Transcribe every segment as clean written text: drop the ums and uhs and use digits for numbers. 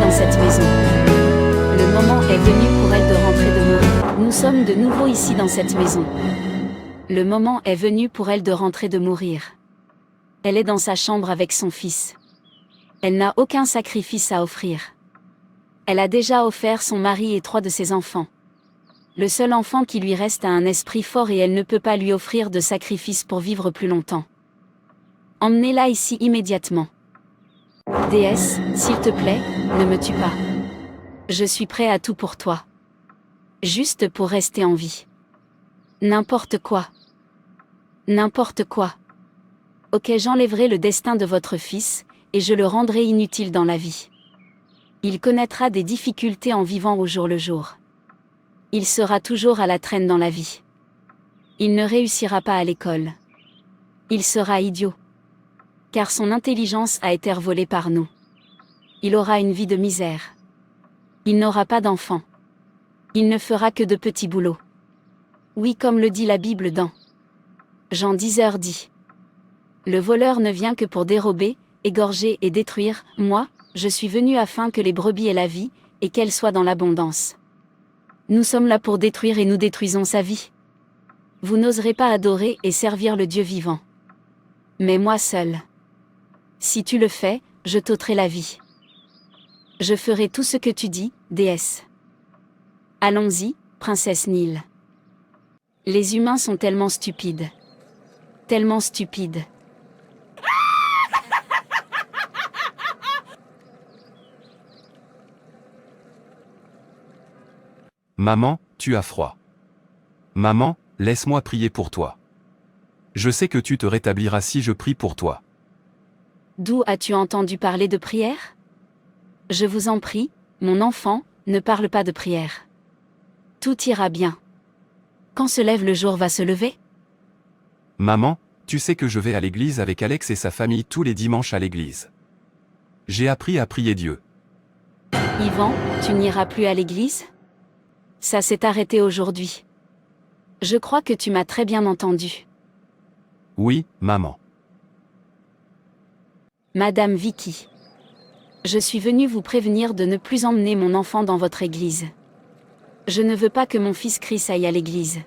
dans cette maison. Le moment est venu pour elle de rentrer de mourir. Nous sommes de nouveau ici dans cette maison. Le moment est venu pour elle de rentrer de mourir. Elle est dans sa chambre avec son fils. Elle n'a aucun sacrifice à offrir. Elle a déjà offert son mari et 3 de ses enfants. Le seul enfant qui lui reste a un esprit fort et elle ne peut pas lui offrir de sacrifice pour vivre plus longtemps. Emmenez-la ici immédiatement. Déesse, s'il te plaît, ne me tue pas. Je suis prêt à tout pour toi. Juste pour rester en vie. N'importe quoi. N'importe quoi. Ok, j'enlèverai le destin de votre fils, et je le rendrai inutile dans la vie. Il connaîtra des difficultés en vivant au jour le jour. Il sera toujours à la traîne dans la vie. Il ne réussira pas à l'école. Il sera idiot. Car son intelligence a été volée par nous. Il aura une vie de misère. Il n'aura pas d'enfant. Il ne fera que de petits boulots. Oui, comme le dit la Bible dans Jean 10h dit. Le voleur ne vient que pour dérober, égorger et détruire. Moi, je suis venu afin que les brebis aient la vie, et qu'elles soient dans l'abondance. Nous sommes là pour détruire et nous détruisons sa vie. Vous n'oserez pas adorer et servir le Dieu vivant. Mais moi seul. Si tu le fais, je t'ôterai la vie. Je ferai tout ce que tu dis, déesse. Allons-y, princesse Nile. Les humains sont tellement stupides. Tellement stupides. Maman, tu as froid. Maman, laisse-moi prier pour toi. Je sais que tu te rétabliras si je prie pour toi. D'où as-tu entendu parler de prière? Je vous en prie, mon enfant, ne parle pas de prière. Tout ira bien. Quand se lève le jour va se lever? Maman, tu sais que je vais à l'église avec Alex et sa famille tous les dimanches à l'église. J'ai appris à prier Dieu. Yvan, tu n'iras plus à l'église? Ça s'est arrêté aujourd'hui. Je crois que tu m'as très bien entendu. Oui, maman. Madame Vicky. Je suis venue vous prévenir de ne plus emmener mon enfant dans votre église. Je ne veux pas que mon fils Chris aille à l'église.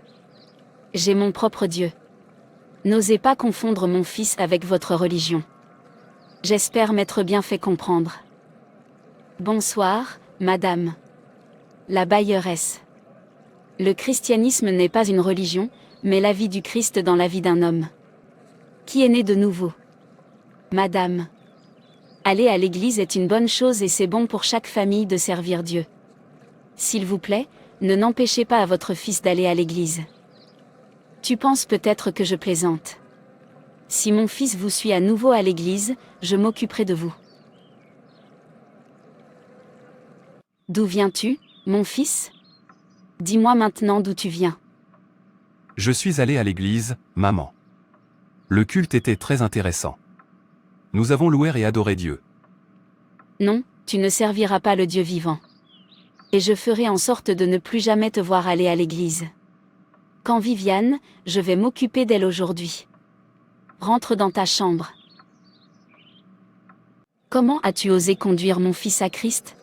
J'ai mon propre Dieu. N'osez pas confondre mon fils avec votre religion. J'espère m'être bien fait comprendre. Bonsoir, madame. La Bayeresse. Le christianisme n'est pas une religion, mais la vie du Christ dans la vie d'un homme. Qui est né de nouveau? Madame. Aller à l'église est une bonne chose et c'est bon pour chaque famille de servir Dieu. S'il vous plaît, ne n'empêchez pas à votre fils d'aller à l'église. Tu penses peut-être que je plaisante. Si mon fils vous suit à nouveau à l'église, je m'occuperai de vous. D'où viens-tu, mon fils? Dis-moi maintenant d'où tu viens. Je suis allé à l'église, maman. Le culte était très intéressant. Nous avons loué et adoré Dieu. Non, tu ne serviras pas le Dieu vivant. Et je ferai en sorte de ne plus jamais te voir aller à l'église. Quand Viviane, je vais m'occuper d'elle aujourd'hui. Rentre dans ta chambre. Comment as-tu osé conduire mon fils à Christ?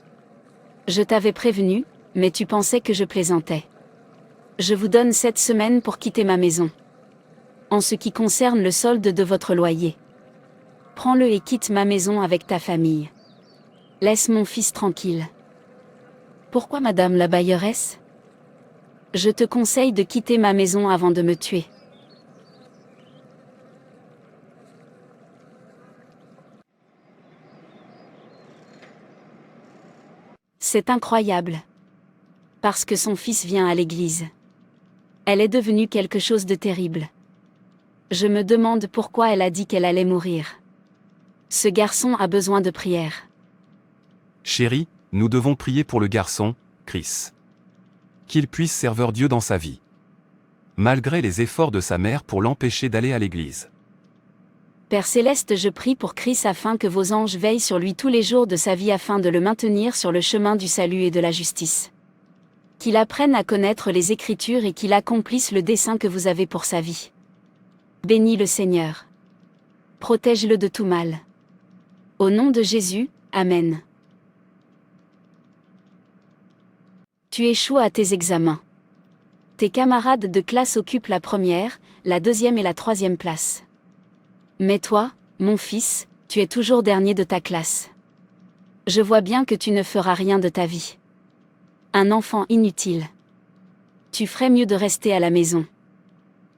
Je t'avais prévenu, mais tu pensais que je plaisantais. Je vous donne 7 semaines pour quitter ma maison. En ce qui concerne le solde de votre loyer. Prends-le et quitte ma maison avec ta famille. Laisse mon fils tranquille. Pourquoi madame la Bayeresse? Je te conseille de quitter ma maison avant de me tuer. C'est incroyable. Parce que son fils vient à l'église. Elle est devenue quelque chose de terrible. Je me demande pourquoi elle a dit qu'elle allait mourir. Ce garçon a besoin de prière. Chérie, nous devons prier pour le garçon, Chris. Qu'il puisse servir Dieu dans sa vie. Malgré les efforts de sa mère pour l'empêcher d'aller à l'église. Père Céleste, je prie pour Chris afin que vos anges veillent sur lui tous les jours de sa vie afin de le maintenir sur le chemin du salut et de la justice. Qu'il apprenne à connaître les Écritures et qu'il accomplisse le dessein que vous avez pour sa vie. Bénis le Seigneur. Protège-le de tout mal. Au nom de Jésus, Amen. Tu échoues à tes examens. Tes camarades de classe occupent la première, la deuxième et la troisième place. Mais toi, mon fils, tu es toujours dernier de ta classe. Je vois bien que tu ne feras rien de ta vie. Un enfant inutile. Tu ferais mieux de rester à la maison.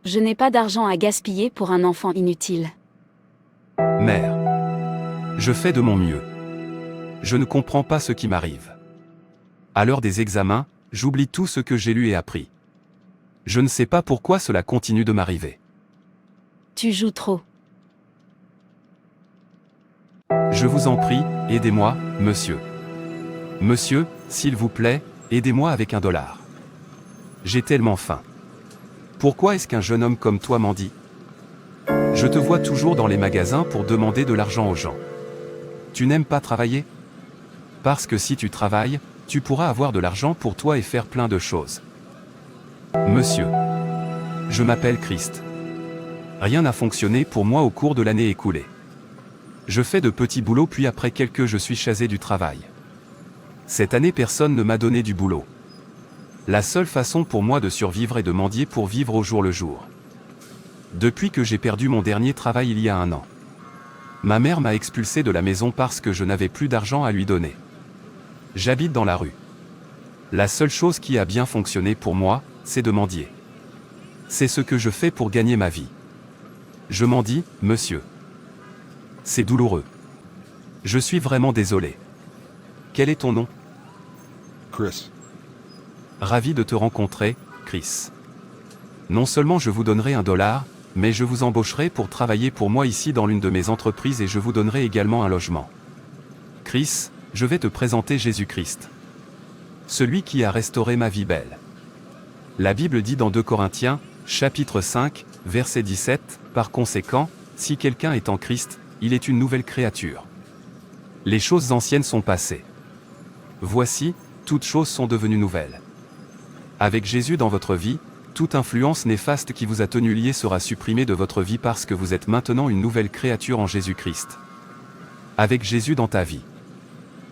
Je n'ai pas d'argent à gaspiller pour un enfant inutile. Mère. Je fais de mon mieux. Je ne comprends pas ce qui m'arrive. À l'heure des examens, j'oublie tout ce que j'ai lu et appris. Je ne sais pas pourquoi cela continue de m'arriver. Tu joues trop. Je vous en prie, aidez-moi, monsieur. Monsieur, s'il vous plaît, aidez-moi avec $1. J'ai tellement faim. Pourquoi est-ce qu'un jeune homme comme toi mendie? Je te vois toujours dans les magasins pour demander de l'argent aux gens. Tu n'aimes pas travailler? Parce que si tu travailles, tu pourras avoir de l'argent pour toi et faire plein de choses. Monsieur. Je m'appelle Christ. Rien n'a fonctionné pour moi au cours de l'année écoulée. Je fais de petits boulots puis après quelques je suis chasé du travail. Cette année personne ne m'a donné du boulot. La seule façon pour moi de survivre est de mendier pour vivre au jour le jour. Depuis que j'ai perdu mon dernier travail il y a 1 an. Ma mère m'a expulsé de la maison parce que je n'avais plus d'argent à lui donner. J'habite dans la rue. La seule chose qui a bien fonctionné pour moi, c'est de mendier. C'est ce que je fais pour gagner ma vie. Je mendie, monsieur. C'est douloureux. Je suis vraiment désolé. Quel est ton nom? Chris. Ravi de te rencontrer, Chris. Non seulement je vous donnerai $1, mais je vous embaucherai pour travailler pour moi ici dans l'une de mes entreprises et je vous donnerai également un logement. Chris, je vais te présenter Jésus-Christ. Celui qui a restauré ma vie belle. La Bible dit dans 2 Corinthiens, chapitre 5, verset 17, par conséquent, si quelqu'un est en Christ, il est une nouvelle créature. Les choses anciennes sont passées. Voici, toutes choses sont devenues nouvelles. Avec Jésus dans votre vie, toute influence néfaste qui vous a tenu lié sera supprimée de votre vie parce que vous êtes maintenant une nouvelle créature en Jésus-Christ. Avec Jésus dans ta vie,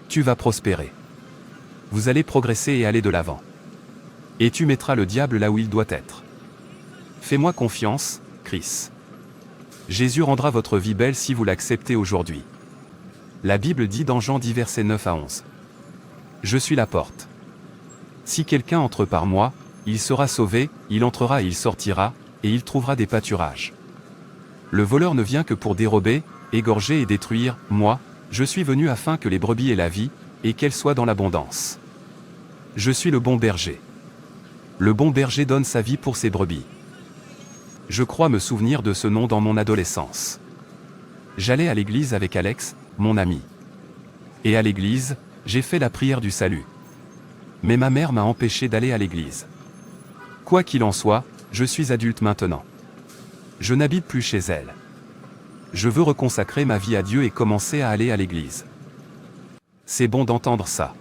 tu vas prospérer. Vous allez progresser et aller de l'avant. Et tu mettras le diable là où il doit être. Fais-moi confiance, Chris. Jésus rendra votre vie belle si vous l'acceptez aujourd'hui. La Bible dit dans Jean 10 versets 9 à 11. Je suis la porte. Si quelqu'un entre par moi, il sera sauvé, il entrera et il sortira, et il trouvera des pâturages. Le voleur ne vient que pour dérober, égorger et détruire, moi, je suis venu afin que les brebis aient la vie, et qu'elles soient dans l'abondance. Je suis le bon berger. Le bon berger donne sa vie pour ses brebis. Je crois me souvenir de ce nom dans mon adolescence. J'allais à l'église avec Alex, mon ami. Et à l'église, j'ai fait la prière du salut. Mais ma mère m'a empêché d'aller à l'église. Quoi qu'il en soit, je suis adulte maintenant. Je n'habite plus chez elle. Je veux reconsacrer ma vie à Dieu et commencer à aller à l'église. C'est bon d'entendre ça.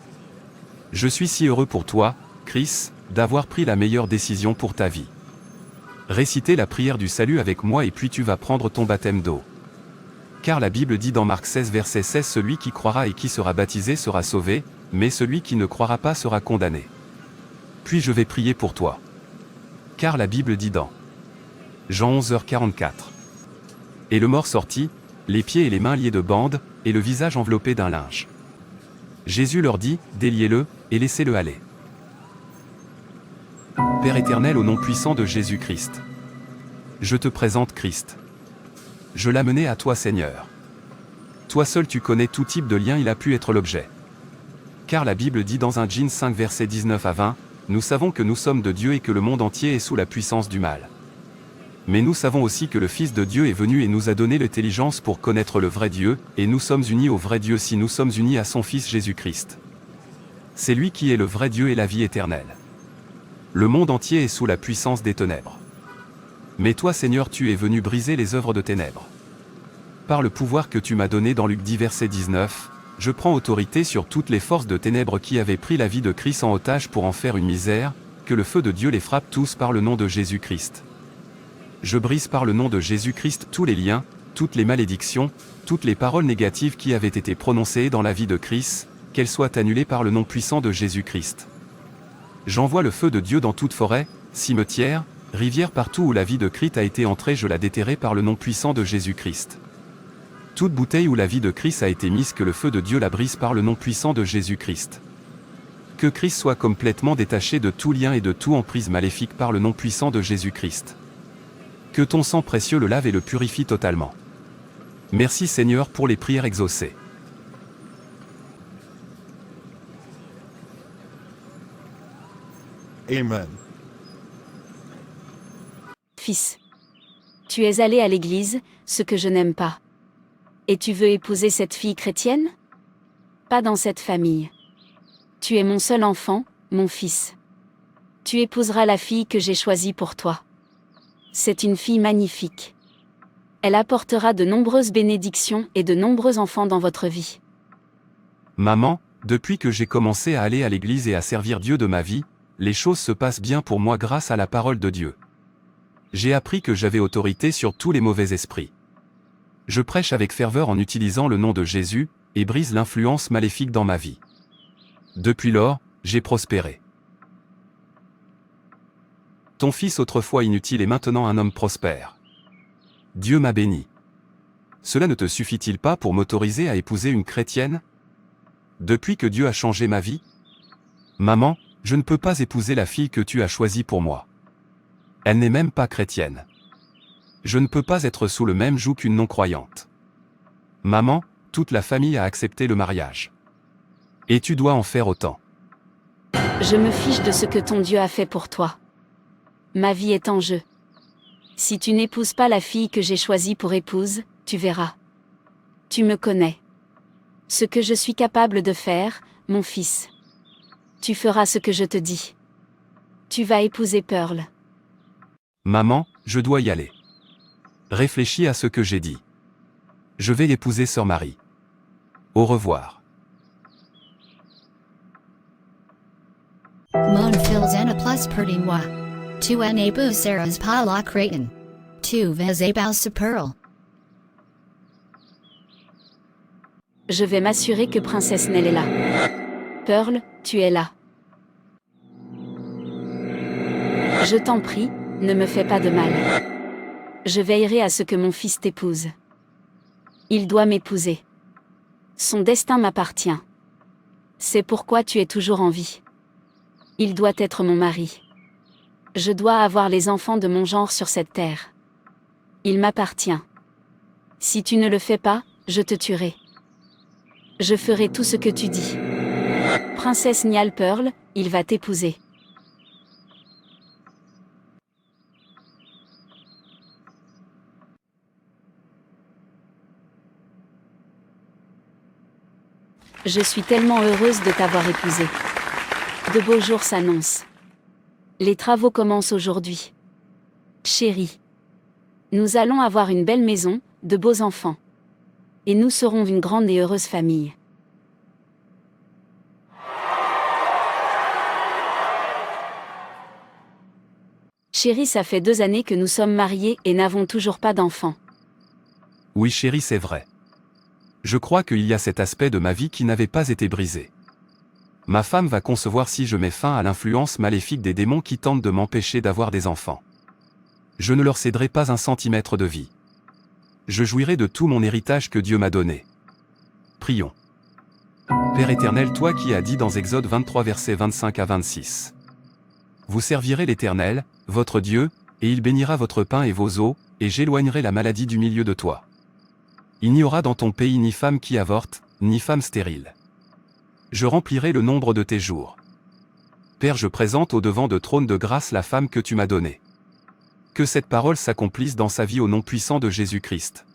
Je suis si heureux pour toi, Chris, d'avoir pris la meilleure décision pour ta vie. Récitez la prière du salut avec moi et puis tu vas prendre ton baptême d'eau. Car la Bible dit dans Marc 16 verset 16 celui qui croira et qui sera baptisé sera sauvé, mais celui qui ne croira pas sera condamné. Puis je vais prier pour toi. Car la Bible dit dans Jean 11h44. Et le mort sortit, les pieds et les mains liés de bandes, et le visage enveloppé d'un linge. Jésus leur dit, déliez-le, et laissez-le aller. Père éternel au nom puissant de Jésus-Christ. Je te présente Christ. Je l'amenais à toi Seigneur. Toi seul tu connais tout type de lien il a pu être l'objet. Car la Bible dit dans 1 Jean 5 versets 19 à 20, nous savons que nous sommes de Dieu et que le monde entier est sous la puissance du mal. Mais nous savons aussi que le Fils de Dieu est venu et nous a donné l'intelligence pour connaître le vrai Dieu, et nous sommes unis au vrai Dieu si nous sommes unis à son Fils Jésus-Christ. C'est lui qui est le vrai Dieu et la vie éternelle. Le monde entier est sous la puissance des ténèbres. Mais toi Seigneur tu es venu briser les œuvres de ténèbres. Par le pouvoir que tu m'as donné dans Luc 10 verset 19, je prends autorité sur toutes les forces de ténèbres qui avaient pris la vie de Christ en otage pour en faire une misère, que le feu de Dieu les frappe tous par le nom de Jésus-Christ. Je brise par le nom de Jésus-Christ tous les liens, toutes les malédictions, toutes les paroles négatives qui avaient été prononcées dans la vie de Christ, qu'elles soient annulées par le nom puissant de Jésus-Christ. J'envoie le feu de Dieu dans toute forêt, cimetière, rivière, partout où la vie de Christ a été entrée, je la déterrai par le nom puissant de Jésus-Christ. Toute bouteille où la vie de Christ a été mise, que le feu de Dieu la brise par le nom puissant de Jésus-Christ. Que Christ soit complètement détaché de tout lien et de tout emprise maléfique par le nom puissant de Jésus-Christ. Que ton sang précieux le lave et le purifie totalement. Merci Seigneur pour les prières exaucées. Amen. Fils. Tu es allé à l'église, ce que je n'aime pas. Et tu veux épouser cette fille chrétienne? Pas dans cette famille. Tu es mon seul enfant, mon fils. Tu épouseras la fille que j'ai choisie pour toi. C'est une fille magnifique. Elle apportera de nombreuses bénédictions et de nombreux enfants dans votre vie. Maman, depuis que j'ai commencé à aller à l'église et à servir Dieu de ma vie, les choses se passent bien pour moi grâce à la parole de Dieu. J'ai appris que j'avais autorité sur tous les mauvais esprits. Je prêche avec ferveur en utilisant le nom de Jésus, et brise l'influence maléfique dans ma vie. Depuis lors, j'ai prospéré. Ton fils autrefois inutile est maintenant un homme prospère. Dieu m'a béni. Cela ne te suffit-il pas pour m'autoriser à épouser une chrétienne? Depuis que Dieu a changé ma vie? Maman, je ne peux pas épouser la fille que tu as choisie pour moi. Elle n'est même pas chrétienne. Je ne peux pas être sous le même joug qu'une non-croyante. Maman, toute la famille a accepté le mariage. Et tu dois en faire autant. Je me fiche de ce que ton Dieu a fait pour toi. Ma vie est en jeu. Si tu n'épouses pas la fille que j'ai choisie pour épouse, tu verras. Tu me connais. Ce que je suis capable de faire, mon fils. Tu feras ce que je te dis. Tu vas épouser Pearl. Maman, je dois y aller. Réfléchis à ce que j'ai dit. Je vais épouser Sœur Marie. Au revoir. Mon fils en plus perdu moi. Tu en épouse Sarah's Paula Creighton. Tu vas épouser Pearl. Je vais m'assurer que Princesse Nell est là. Pearl, tu es là. Je t'en prie, ne me fais pas de mal. Je veillerai à ce que mon fils t'épouse. Il doit m'épouser. Son destin m'appartient. C'est pourquoi tu es toujours en vie. Il doit être mon mari. Je dois avoir les enfants de mon genre sur cette terre. Il m'appartient. Si tu ne le fais pas, je te tuerai. Je ferai tout ce que tu dis. Princesse Niall Pearl, il va t'épouser. Je suis tellement heureuse de t'avoir épousé. De beaux jours s'annoncent. Les travaux commencent aujourd'hui. Chérie. Nous allons avoir une belle maison, de beaux enfants. Et nous serons une grande et heureuse famille. Chérie, ça fait 2 années que nous sommes mariés et n'avons toujours pas d'enfants. Oui chérie, c'est vrai. Je crois qu'il y a cet aspect de ma vie qui n'avait pas été brisé. Ma femme va concevoir si je mets fin à l'influence maléfique des démons qui tentent de m'empêcher d'avoir des enfants. Je ne leur céderai pas un centimètre de vie. Je jouirai de tout mon héritage que Dieu m'a donné. Prions. Père éternel, toi qui as dit dans Exode 23 versets 25 à 26. Vous servirez l'Éternel, votre Dieu, et il bénira votre pain et vos eaux, et j'éloignerai la maladie du milieu de toi. Il n'y aura dans ton pays ni femme qui avorte, ni femme stérile. Je remplirai le nombre de tes jours. Père, je présente au devant de trône de grâce la femme que tu m'as donnée. Que cette parole s'accomplisse dans sa vie au nom puissant de Jésus-Christ.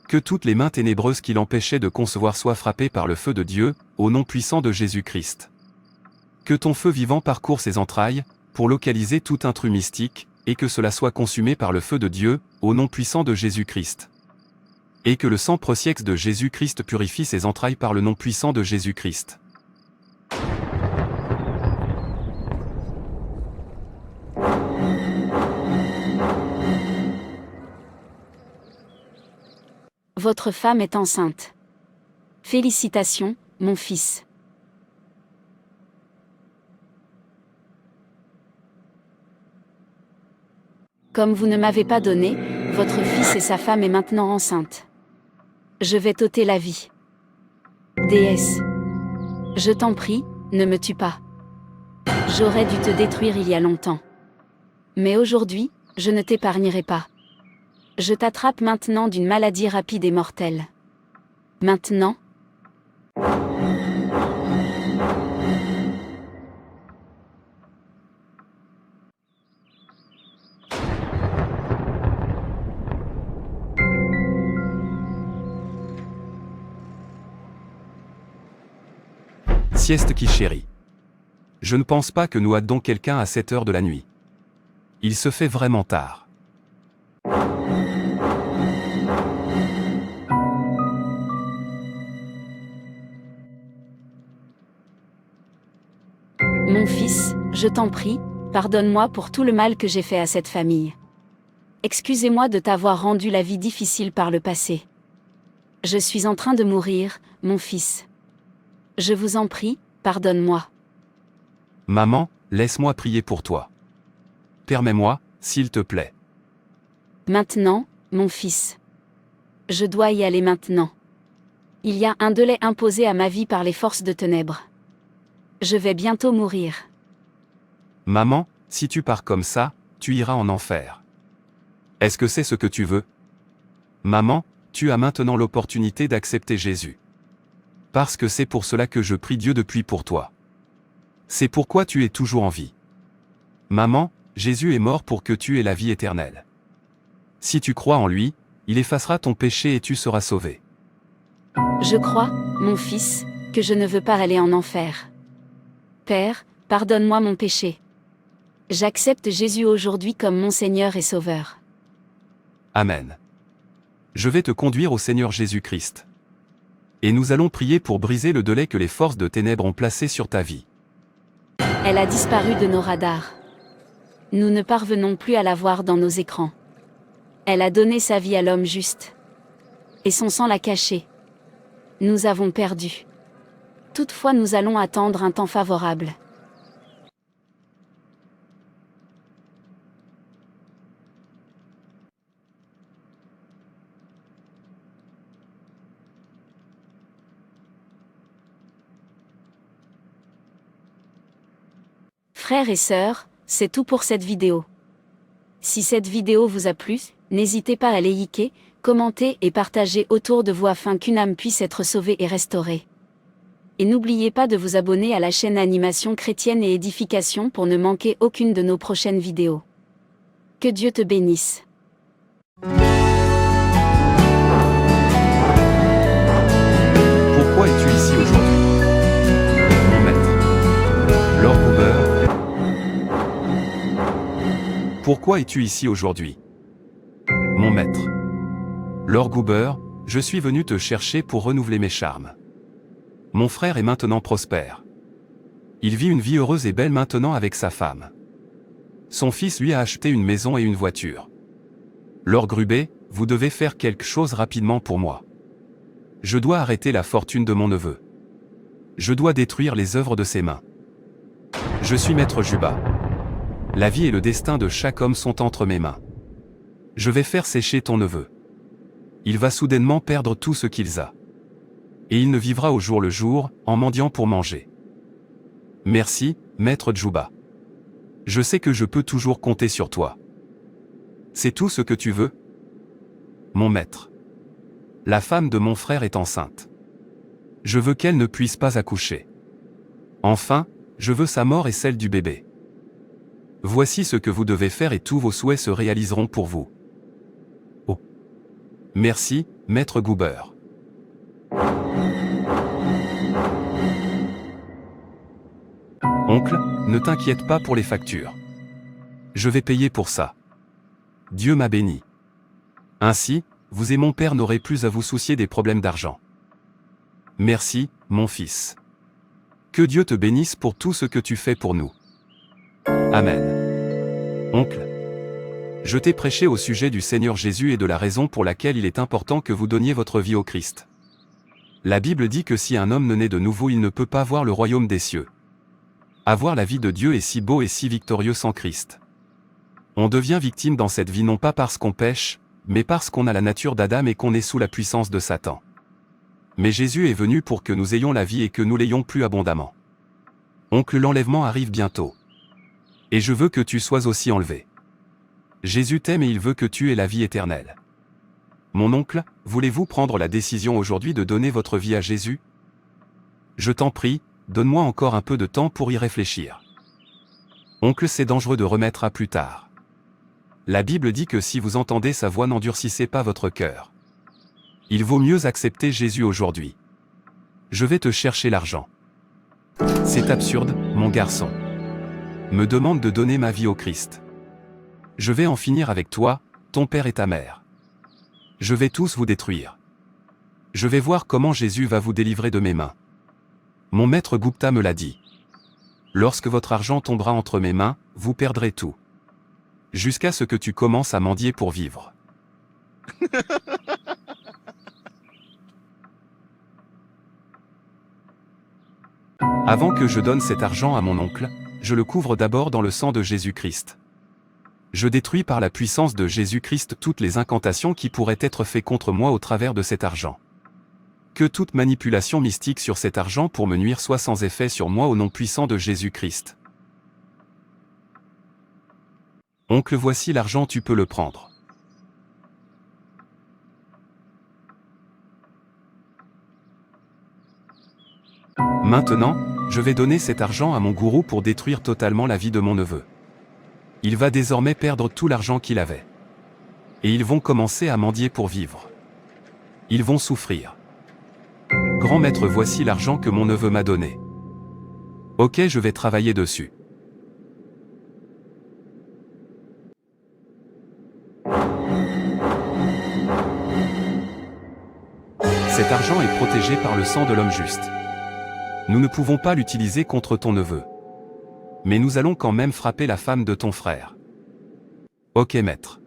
Que toutes les mains ténébreuses qui l'empêchaient de concevoir soient frappées par le feu de Dieu, au nom puissant de Jésus-Christ. Que ton feu vivant parcourt ses entrailles, pour localiser tout intrus mystique, et que cela soit consumé par le feu de Dieu, au nom puissant de Jésus-Christ. Et que le sang prosiex de Jésus-Christ purifie ses entrailles par le nom puissant de Jésus-Christ. Votre femme est enceinte. Félicitations, mon fils. Comme vous ne m'avez pas donné, votre fils et sa femme est maintenant enceinte. Je vais t'ôter la vie. Déesse. Je t'en prie, ne me tue pas. J'aurais dû te détruire il y a longtemps. Mais aujourd'hui, je ne t'épargnerai pas. Je t'attrape maintenant d'une maladie rapide et mortelle. Maintenant. Sieste qui chérit. Je ne pense pas que nous aidons quelqu'un à cette heure de la nuit. Il se fait vraiment tard. Mon fils, je t'en prie, pardonne-moi pour tout le mal que j'ai fait à cette famille. Excusez-moi de t'avoir rendu la vie difficile par le passé. Je suis en train de mourir, mon fils. Je vous en prie, pardonne-moi. Maman, laisse-moi prier pour toi. Permets-moi, s'il te plaît. Maintenant, mon fils. Je dois y aller maintenant. Il y a un délai imposé à ma vie par les forces de ténèbres. Je vais bientôt mourir. Maman, si tu pars comme ça, tu iras en enfer. Est-ce que c'est ce que tu veux? Maman, tu as maintenant l'opportunité d'accepter Jésus. Parce que c'est pour cela que je prie Dieu depuis pour toi. C'est pourquoi tu es toujours en vie. Maman, Jésus est mort pour que tu aies la vie éternelle. Si tu crois en lui, il effacera ton péché et tu seras sauvé. Je crois, mon fils, que je ne veux pas aller en enfer. Père, pardonne-moi mon péché. J'accepte Jésus aujourd'hui comme mon Seigneur et Sauveur. Amen. Je vais te conduire au Seigneur Jésus-Christ. Et nous allons prier pour briser le délai que les forces de ténèbres ont placé sur ta vie. Elle a disparu de nos radars. Nous ne parvenons plus à la voir dans nos écrans. Elle a donné sa vie à l'homme juste. Et son sang l'a cachée. Nous avons perdu. Toutefois, nous allons attendre un temps favorable. Frères et sœurs, c'est tout pour cette vidéo. Si cette vidéo vous a plu, n'hésitez pas à liker, commenter et partager autour de vous afin qu'une âme puisse être sauvée et restaurée. Et n'oubliez pas de vous abonner à la chaîne Animation Chrétienne et Édification pour ne manquer aucune de nos prochaines vidéos. Que Dieu te bénisse. Pourquoi es-tu ici aujourd'hui? Mon maître. Lord Goober. Pourquoi es-tu ici aujourd'hui? Mon maître. Lord Goober, je suis venu te chercher pour renouveler mes charmes. Mon frère est maintenant prospère. Il vit une vie heureuse et belle maintenant avec sa femme. Son fils lui a acheté une maison et une voiture. Lord Grubé, vous devez faire quelque chose rapidement pour moi. Je dois arrêter la fortune de mon neveu. Je dois détruire les œuvres de ses mains. Je suis maître Juba. La vie et le destin de chaque homme sont entre mes mains. Je vais faire sécher ton neveu. Il va soudainement perdre tout ce qu'il a. Et il ne vivra au jour le jour, en mendiant pour manger. Merci, maître Juba. Je sais que je peux toujours compter sur toi. C'est tout ce que tu veux? Mon maître. La femme de mon frère est enceinte. Je veux qu'elle ne puisse pas accoucher. Enfin, je veux sa mort et celle du bébé. Voici ce que vous devez faire et tous vos souhaits se réaliseront pour vous. Oh. Merci, maître Goober. Oncle, ne t'inquiète pas pour les factures. Je vais payer pour ça. Dieu m'a béni. Ainsi, vous et mon père n'aurez plus à vous soucier des problèmes d'argent. Merci, mon fils. Que Dieu te bénisse pour tout ce que tu fais pour nous. Amen. Oncle, je t'ai prêché au sujet du Seigneur Jésus et de la raison pour laquelle il est important que vous donniez votre vie au Christ. La Bible dit que si un homme ne naît de nouveau, il ne peut pas voir le royaume des cieux. Avoir la vie de Dieu est si beau et si victorieux sans Christ. On devient victime dans cette vie non pas parce qu'on pêche, mais parce qu'on a la nature d'Adam et qu'on est sous la puissance de Satan. Mais Jésus est venu pour que nous ayons la vie et que nous l'ayons plus abondamment. Oncle, l'enlèvement arrive bientôt. Et je veux que tu sois aussi enlevé. Jésus t'aime et il veut que tu aies la vie éternelle. Mon oncle, voulez-vous prendre la décision aujourd'hui de donner votre vie à Jésus? Je t'en prie, donne-moi encore un peu de temps pour y réfléchir. Oncle, c'est dangereux de remettre à plus tard. La Bible dit que si vous entendez sa voix, n'endurcissez pas votre cœur. Il vaut mieux accepter Jésus aujourd'hui. Je vais te chercher l'argent. C'est absurde, mon garçon. Me demande de donner ma vie au Christ. Je vais en finir avec toi, ton père et ta mère. Je vais tous vous détruire. Je vais voir comment Jésus va vous délivrer de mes mains. Mon maître Gupta me l'a dit. Lorsque votre argent tombera entre mes mains, vous perdrez tout. Jusqu'à ce que tu commences à mendier pour vivre. Avant que je donne cet argent à mon oncle, je le couvre d'abord dans le sang de Jésus-Christ. Je détruis par la puissance de Jésus-Christ toutes les incantations qui pourraient être faites contre moi au travers de cet argent. Que toute manipulation mystique sur cet argent pour me nuire soit sans effet sur moi au nom puissant de Jésus-Christ. Oncle, voici l'argent, tu peux le prendre. Maintenant, je vais donner cet argent à mon gourou pour détruire totalement la vie de mon neveu. Il va désormais perdre tout l'argent qu'il avait. Et ils vont commencer à mendier pour vivre. Ils vont souffrir. Grand maître, voici l'argent que mon neveu m'a donné. Ok, je vais travailler dessus. Cet argent est protégé par le sang de l'homme juste. Nous ne pouvons pas l'utiliser contre ton neveu. Mais nous allons quand même frapper la femme de ton frère. Ok, maître.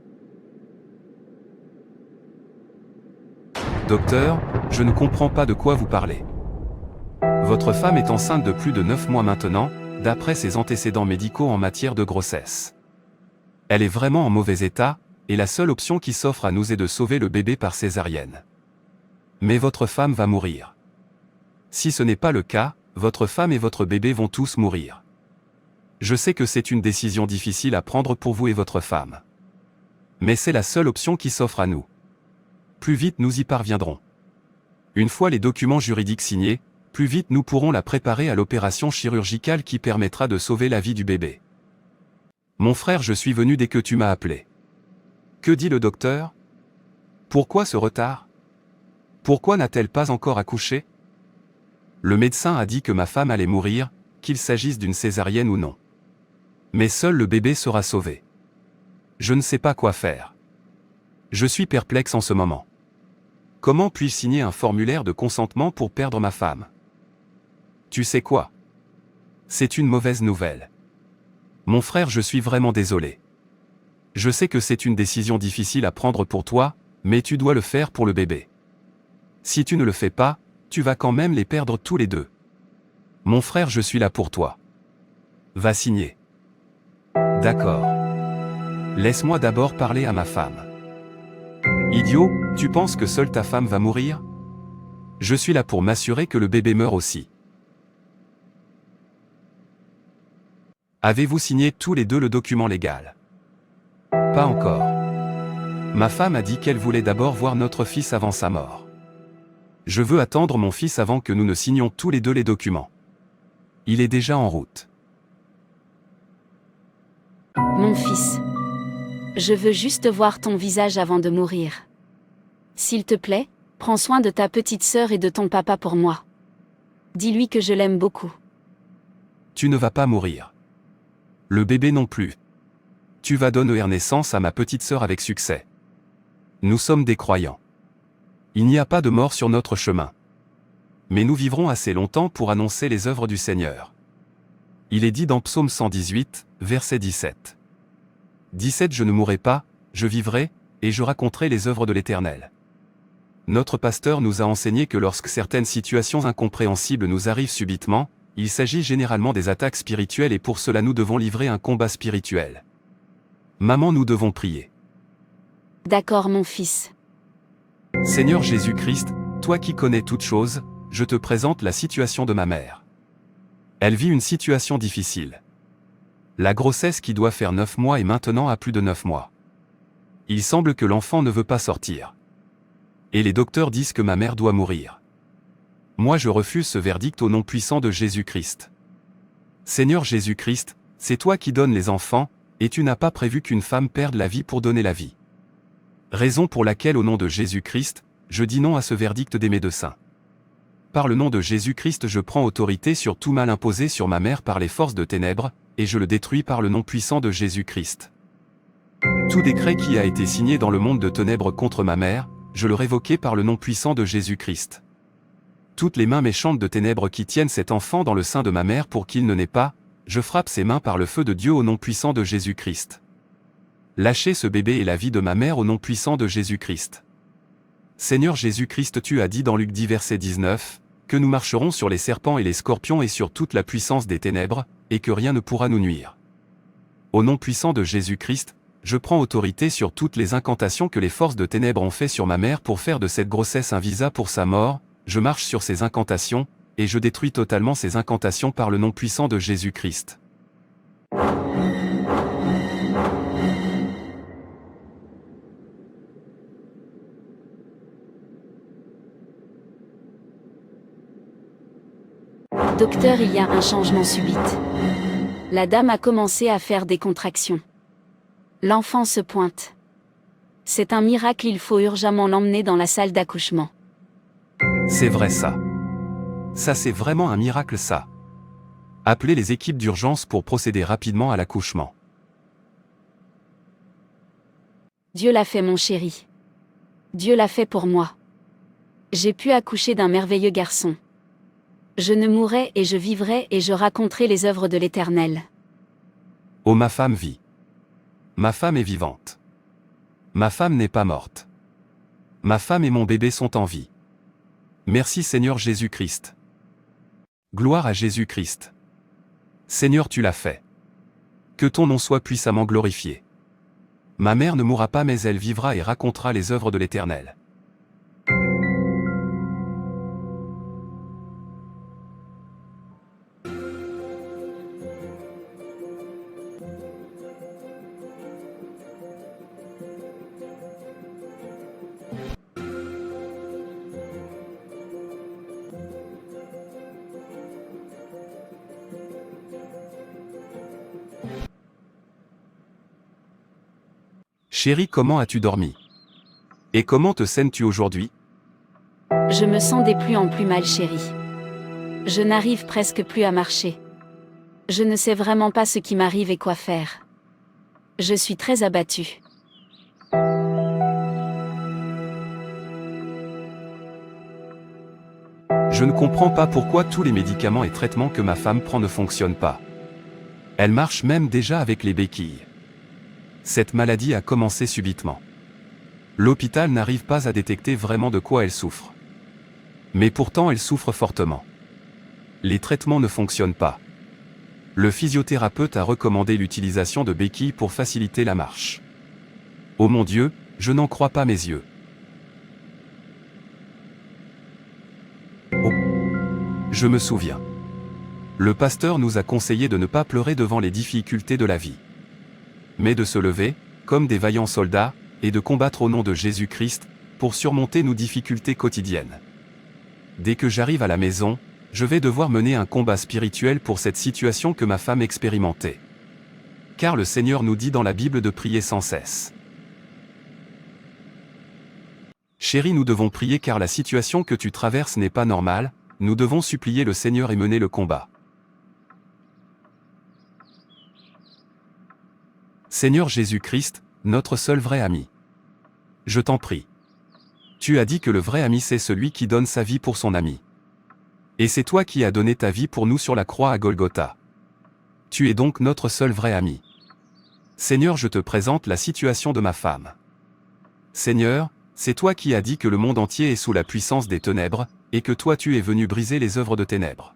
Docteur, je ne comprends pas de quoi vous parlez. Votre femme est enceinte de plus de 9 mois maintenant, d'après ses antécédents médicaux en matière de grossesse. Elle est vraiment en mauvais état, et la seule option qui s'offre à nous est de sauver le bébé par césarienne. Mais votre femme va mourir. Si ce n'est pas le cas, votre femme et votre bébé vont tous mourir. Je sais que c'est une décision difficile à prendre pour vous et votre femme. Mais c'est la seule option qui s'offre à nous. Plus vite nous y parviendrons. Une fois les documents juridiques signés, plus vite nous pourrons la préparer à l'opération chirurgicale qui permettra de sauver la vie du bébé. Mon frère, je suis venu dès que tu m'as appelé. Que dit le docteur? Pourquoi ce retard? Pourquoi n'a-t-elle pas encore accouché? Le médecin a dit que ma femme allait mourir, qu'il s'agisse d'une césarienne ou non. Mais seul le bébé sera sauvé. Je ne sais pas quoi faire. Je suis perplexe en ce moment. Comment puis-je signer un formulaire de consentement pour perdre ma femme? Tu sais quoi? C'est une mauvaise nouvelle. Mon frère, je suis vraiment désolé. Je sais que c'est une décision difficile à prendre pour toi, mais tu dois le faire pour le bébé. Si tu ne le fais pas, tu vas quand même les perdre tous les deux. Mon frère, je suis là pour toi. Va signer. D'accord. Laisse-moi d'abord parler à ma femme. Idiot, tu penses que seule ta femme va mourir? Je suis là pour m'assurer que le bébé meurt aussi. Avez-vous signé tous les deux le document légal? Pas encore. Ma femme a dit qu'elle voulait d'abord voir notre fils avant sa mort. Je veux attendre mon fils avant que nous ne signions tous les deux les documents. Il est déjà en route. Mon fils. Je veux juste voir ton visage avant de mourir. S'il te plaît, prends soin de ta petite sœur et de ton papa pour moi. Dis-lui que je l'aime beaucoup. Tu ne vas pas mourir. Le bébé non plus. Tu vas donner naissance à ma petite sœur avec succès. Nous sommes des croyants. Il n'y a pas de mort sur notre chemin. Mais nous vivrons assez longtemps pour annoncer les œuvres du Seigneur. Il est dit dans Psaume 118, verset 17. 17 Je ne mourrai pas, je vivrai, et je raconterai les œuvres de l'Éternel. Notre pasteur nous a enseigné que lorsque certaines situations incompréhensibles nous arrivent subitement, il s'agit généralement des attaques spirituelles et pour cela nous devons livrer un combat spirituel. Maman, nous devons prier. D'accord mon fils. Seigneur Jésus-Christ, toi qui connais toutes choses, je te présente la situation de ma mère. Elle vit une situation difficile. La grossesse qui doit faire 9 mois est maintenant à plus de 9 mois. Il semble que l'enfant ne veut pas sortir. Et les docteurs disent que ma mère doit mourir. Moi je refuse ce verdict au nom puissant de Jésus-Christ. Seigneur Jésus-Christ, c'est toi qui donnes les enfants, et tu n'as pas prévu qu'une femme perde la vie pour donner la vie. Raison pour laquelle au nom de Jésus-Christ, je dis non à ce verdict des médecins. Par le nom de Jésus-Christ je prends autorité sur tout mal imposé sur ma mère par les forces de ténèbres, et je le détruis par le nom puissant de Jésus-Christ. Tout décret qui a été signé dans le monde de ténèbres contre ma mère, je le révoquais par le nom puissant de Jésus-Christ. Toutes les mains méchantes de ténèbres qui tiennent cet enfant dans le sein de ma mère pour qu'il ne naisse pas, je frappe ces mains par le feu de Dieu au nom puissant de Jésus-Christ. Lâchez ce bébé et la vie de ma mère au nom puissant de Jésus-Christ. Seigneur Jésus-Christ, tu as dit dans Luc 10 verset 19, que nous marcherons sur les serpents et les scorpions et sur toute la puissance des ténèbres, et que rien ne pourra nous nuire. Au nom puissant de Jésus-Christ, je prends autorité sur toutes les incantations que les forces de ténèbres ont fait sur ma mère pour faire de cette grossesse un visa pour sa mort, je marche sur ces incantations, et je détruis totalement ces incantations par le nom puissant de Jésus-Christ. Docteur, il y a un changement subite. La dame a commencé à faire des contractions. L'enfant se pointe. C'est un miracle, il faut urgemment l'emmener dans la salle d'accouchement. C'est vrai ça. Ça c'est vraiment un miracle ça. Appelez les équipes d'urgence pour procéder rapidement à l'accouchement. Dieu l'a fait mon chéri. Dieu l'a fait pour moi. J'ai pu accoucher d'un merveilleux garçon. Je ne mourrai et je vivrai et je raconterai les œuvres de l'Éternel. Oh ma femme vit. Ma femme est vivante. Ma femme n'est pas morte. Ma femme et mon bébé sont en vie. Merci Seigneur Jésus-Christ. Gloire à Jésus-Christ. Seigneur, tu l'as fait. Que ton nom soit puissamment glorifié. Ma mère ne mourra pas mais elle vivra et racontera les œuvres de l'Éternel. Chérie, comment as-tu dormi? Et comment te sens-tu aujourd'hui? Je me sens de plus en plus mal, chérie. Je n'arrive presque plus à marcher. Je ne sais vraiment pas ce qui m'arrive et quoi faire. Je suis très abattue. Je ne comprends pas pourquoi tous les médicaments et traitements que ma femme prend ne fonctionnent pas. Elle marche même déjà avec les béquilles. Cette maladie a commencé subitement. L'hôpital n'arrive pas à détecter vraiment de quoi elle souffre. Mais pourtant elle souffre fortement. Les traitements ne fonctionnent pas. Le physiothérapeute a recommandé l'utilisation de béquilles pour faciliter la marche. Oh mon Dieu, je n'en crois pas mes yeux. Oh. Je me souviens. Le pasteur nous a conseillé de ne pas pleurer devant les difficultés de la vie, mais de se lever, comme des vaillants soldats, et de combattre au nom de Jésus-Christ, pour surmonter nos difficultés quotidiennes. Dès que j'arrive à la maison, je vais devoir mener un combat spirituel pour cette situation que ma femme expérimentait. Car le Seigneur nous dit dans la Bible de prier sans cesse. Chérie, nous devons prier car la situation que tu traverses n'est pas normale, nous devons supplier le Seigneur et mener le combat. Seigneur Jésus-Christ, notre seul vrai ami. Je t'en prie. Tu as dit que le vrai ami c'est celui qui donne sa vie pour son ami. Et c'est toi qui as donné ta vie pour nous sur la croix à Golgotha. Tu es donc notre seul vrai ami. Seigneur, je te présente la situation de ma femme. Seigneur, c'est toi qui as dit que le monde entier est sous la puissance des ténèbres, et que toi tu es venu briser les œuvres de ténèbres.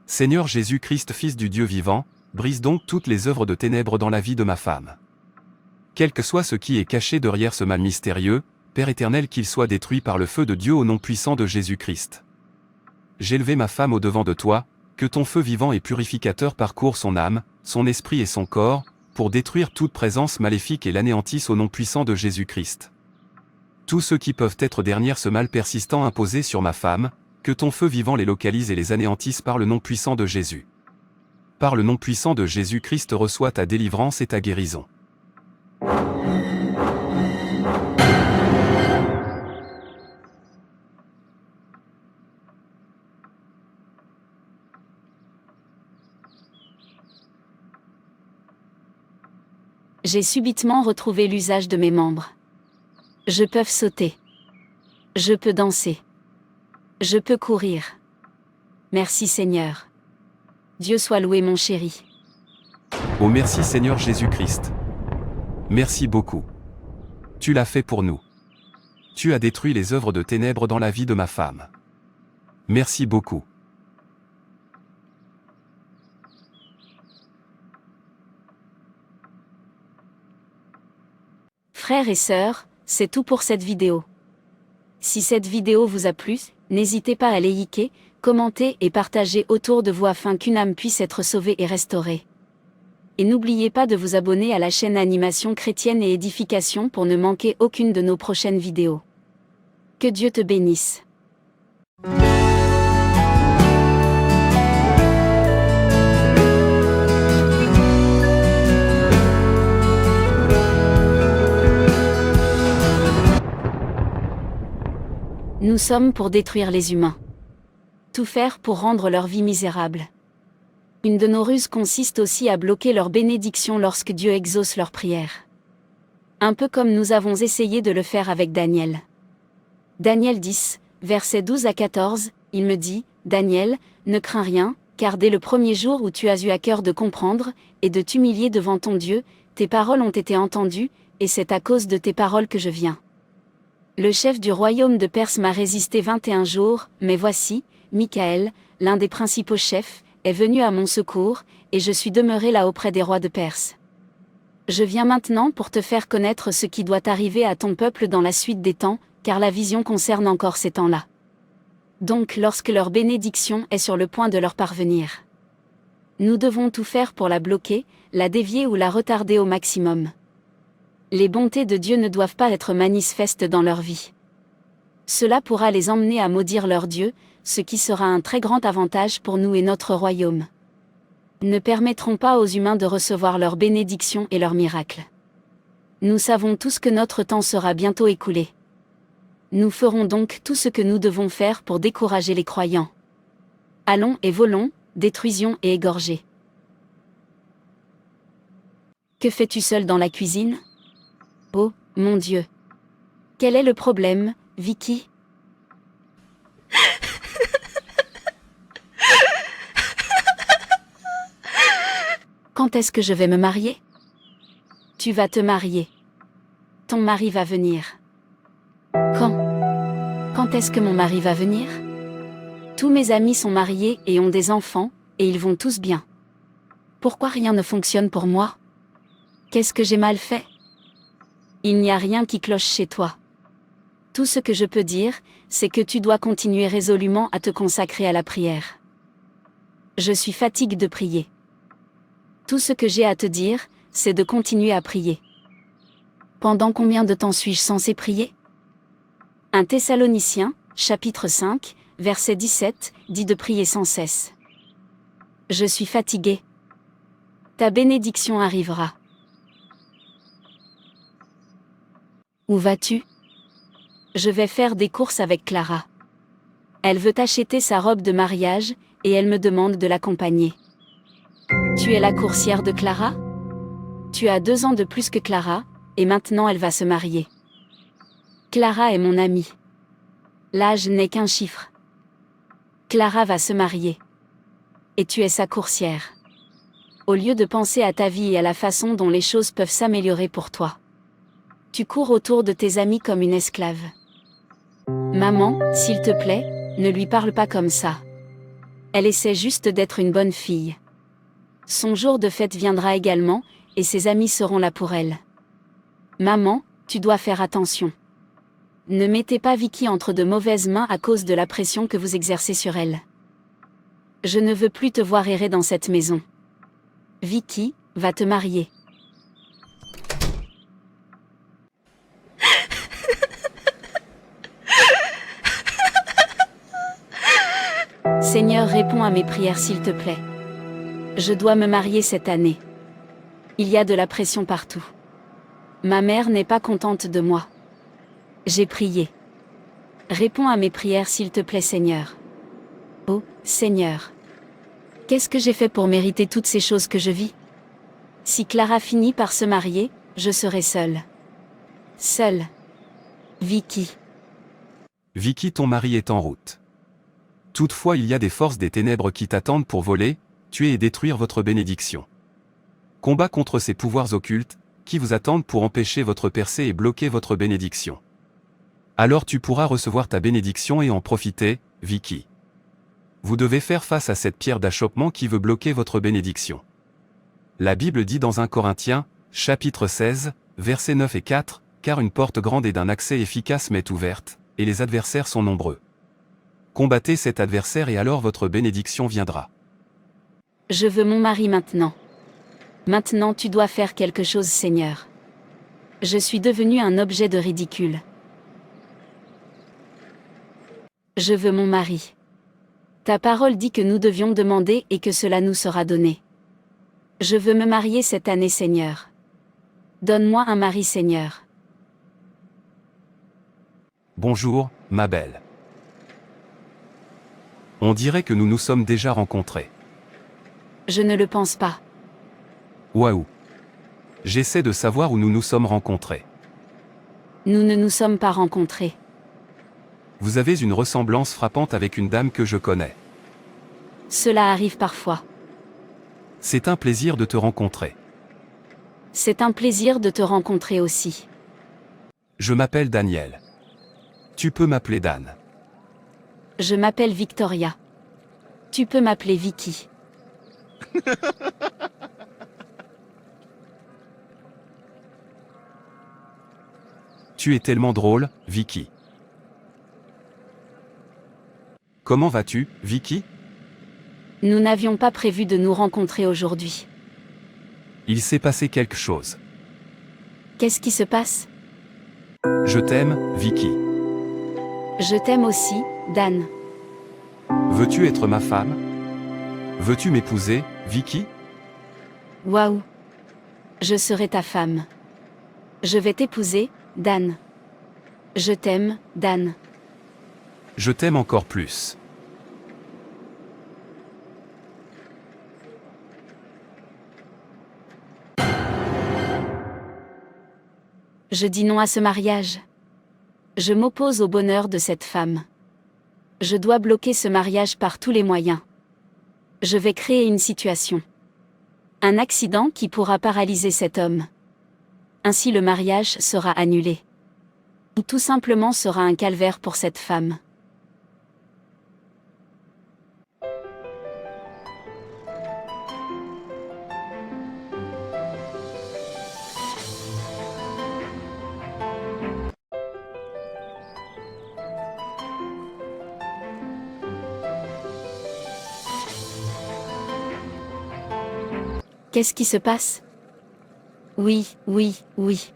Seigneur Jésus-Christ, Fils du Dieu vivant, brise donc toutes les œuvres de ténèbres dans la vie de ma femme. Quel que soit ce qui est caché derrière ce mal mystérieux, Père éternel, qu'il soit détruit par le feu de Dieu au nom puissant de Jésus-Christ. J'ai levé ma femme au-devant de toi, que ton feu vivant et purificateur parcourt son âme, son esprit et son corps, pour détruire toute présence maléfique et l'anéantisse au nom puissant de Jésus-Christ. Tous ceux qui peuvent être derrière ce mal persistant imposé sur ma femme, que ton feu vivant les localise et les anéantisse par le nom puissant de Jésus. Par le nom puissant de Jésus-Christ, reçois ta délivrance et ta guérison. J'ai subitement retrouvé l'usage de mes membres. Je peux sauter. Je peux danser. Je peux courir. Merci Seigneur. Dieu soit loué mon chéri. Oh merci Seigneur Jésus-Christ. Merci beaucoup. Tu l'as fait pour nous. Tu as détruit les œuvres de ténèbres dans la vie de ma femme. Merci beaucoup. Frères et sœurs, c'est tout pour cette vidéo. Si cette vidéo vous a plu, n'hésitez pas à liker, commenter et partager autour de vous afin qu'une âme puisse être sauvée et restaurée. Et n'oubliez pas de vous abonner à la chaîne Animation Chrétienne et Édification pour ne manquer aucune de nos prochaines vidéos. Que Dieu te bénisse. Nous sommes pour détruire les humains. Tout faire pour rendre leur vie misérable. Une de nos ruses consiste aussi à bloquer leur bénédiction lorsque Dieu exauce leurs prières. Un peu comme nous avons essayé de le faire avec Daniel. Daniel 10, versets 12 à 14, il me dit, « Daniel, ne crains rien, car dès le premier jour où tu as eu à cœur de comprendre, et de t'humilier devant ton Dieu, tes paroles ont été entendues, et c'est à cause de tes paroles que je viens. Le chef du royaume de Perse m'a résisté 21 jours, mais voici, Michaël, l'un des principaux chefs, est venu à mon secours, et je suis demeuré là auprès des rois de Perse. Je viens maintenant pour te faire connaître ce qui doit arriver à ton peuple dans la suite des temps, car la vision concerne encore ces temps-là. Donc lorsque leur bénédiction est sur le point de leur parvenir, nous devons tout faire pour la bloquer, la dévier ou la retarder au maximum. Les bontés de Dieu ne doivent pas être manifestes dans leur vie. Cela pourra les emmener à maudire leur Dieu, ce qui sera un très grand avantage pour nous et notre royaume. Ne permettrons pas aux humains de recevoir leurs bénédictions et leurs miracles. Nous savons tous que notre temps sera bientôt écoulé. Nous ferons donc tout ce que nous devons faire pour décourager les croyants. Allons et volons, détruisions et égorgez. Que fais-tu seul dans la cuisine ? Oh, mon Dieu. Quel est le problème, Vicky ? Quand est-ce que je vais me marier ? Tu vas te marier. Ton mari va venir. Quand ? Quand est-ce que mon mari va venir ? Tous mes amis sont mariés et ont des enfants, et ils vont tous bien. Pourquoi rien ne fonctionne pour moi ? Qu'est-ce que j'ai mal fait ? Il n'y a rien qui cloche chez toi. Tout ce que je peux dire, c'est que tu dois continuer résolument à te consacrer à la prière. Je suis fatiguée de prier. Tout ce que j'ai à te dire, c'est de continuer à prier. Pendant combien de temps suis-je censé prier ? 1 Thessaloniciens, chapitre 5, verset 17, dit de prier sans cesse. Je suis fatiguée. Ta bénédiction arrivera. Où vas-tu ? Je vais faire des courses avec Clara. Elle veut acheter sa robe de mariage, et elle me demande de l'accompagner. Tu es la coursière de Clara ? Tu as 2 ans de plus que Clara, et maintenant elle va se marier. Clara est mon amie. L'âge n'est qu'un chiffre. Clara va se marier. Et tu es sa coursière. Au lieu de penser à ta vie et à la façon dont les choses peuvent s'améliorer pour toi, tu cours autour de tes amis comme une esclave. Maman, s'il te plaît, ne lui parle pas comme ça. Elle essaie juste d'être une bonne fille. Son jour de fête viendra également, et ses amis seront là pour elle. Maman, tu dois faire attention. Ne mettez pas Vicky entre de mauvaises mains à cause de la pression que vous exercez sur elle. Je ne veux plus te voir errer dans cette maison. Vicky, va te marier. Seigneur, réponds à mes prières s'il te plaît. Je dois me marier cette année. Il y a de la pression partout. Ma mère n'est pas contente de moi. J'ai prié. Réponds à mes prières s'il te plaît, Seigneur. Oh, Seigneur. Qu'est-ce que j'ai fait pour mériter toutes ces choses que je vis? Si Clara finit par se marier, je serai seule. Seule. Vicky. Vicky, ton mari est en route. Toutefois, il y a des forces des ténèbres qui t'attendent pour voler, tuer et détruire votre bénédiction. Combat contre ces pouvoirs occultes, qui vous attendent pour empêcher votre percée et bloquer votre bénédiction. Alors tu pourras recevoir ta bénédiction et en profiter, Vicky. Vous devez faire face à cette pierre d'achoppement qui veut bloquer votre bénédiction. La Bible dit dans 1 Corinthiens, chapitre 16, versets 9 et 4, « Car une porte grande et d'un accès efficace m'est ouverte, et les adversaires sont nombreux. Combattez cet adversaire et alors votre bénédiction viendra. » Je veux mon mari maintenant. Maintenant tu dois faire quelque chose, Seigneur. Je suis devenu un objet de ridicule. Je veux mon mari. Ta parole dit que nous devions demander et que cela nous sera donné. Je veux me marier cette année, Seigneur. Donne-moi un mari, Seigneur. Bonjour, ma belle. On dirait que nous nous sommes déjà rencontrés. Je ne le pense pas. Waouh. J'essaie de savoir où nous nous sommes rencontrés. Nous ne nous sommes pas rencontrés. Vous avez une ressemblance frappante avec une dame que je connais. Cela arrive parfois. C'est un plaisir de te rencontrer. C'est un plaisir de te rencontrer aussi. Je m'appelle Daniel. Tu peux m'appeler Dan. Je m'appelle Victoria. Tu peux m'appeler Vicky. Tu es tellement drôle, Vicky. Comment vas-tu, Vicky? Nous n'avions pas prévu de nous rencontrer aujourd'hui. Il s'est passé quelque chose. Qu'est-ce qui se passe? Je t'aime, Vicky. Je t'aime aussi, Dan. Veux-tu être ma femme? Veux-tu m'épouser, Vicky? Waouh. Je serai ta femme. Je vais t'épouser, Dan. Je t'aime, Dan. Je t'aime encore plus. Je dis non à ce mariage. Je m'oppose au bonheur de cette femme. Je dois bloquer ce mariage par tous les moyens. Je vais créer une situation. Un accident qui pourra paralyser cet homme. Ainsi le mariage sera annulé. Ou tout simplement sera un calvaire pour cette femme. Qu'est-ce qui se passe? Oui, oui, oui.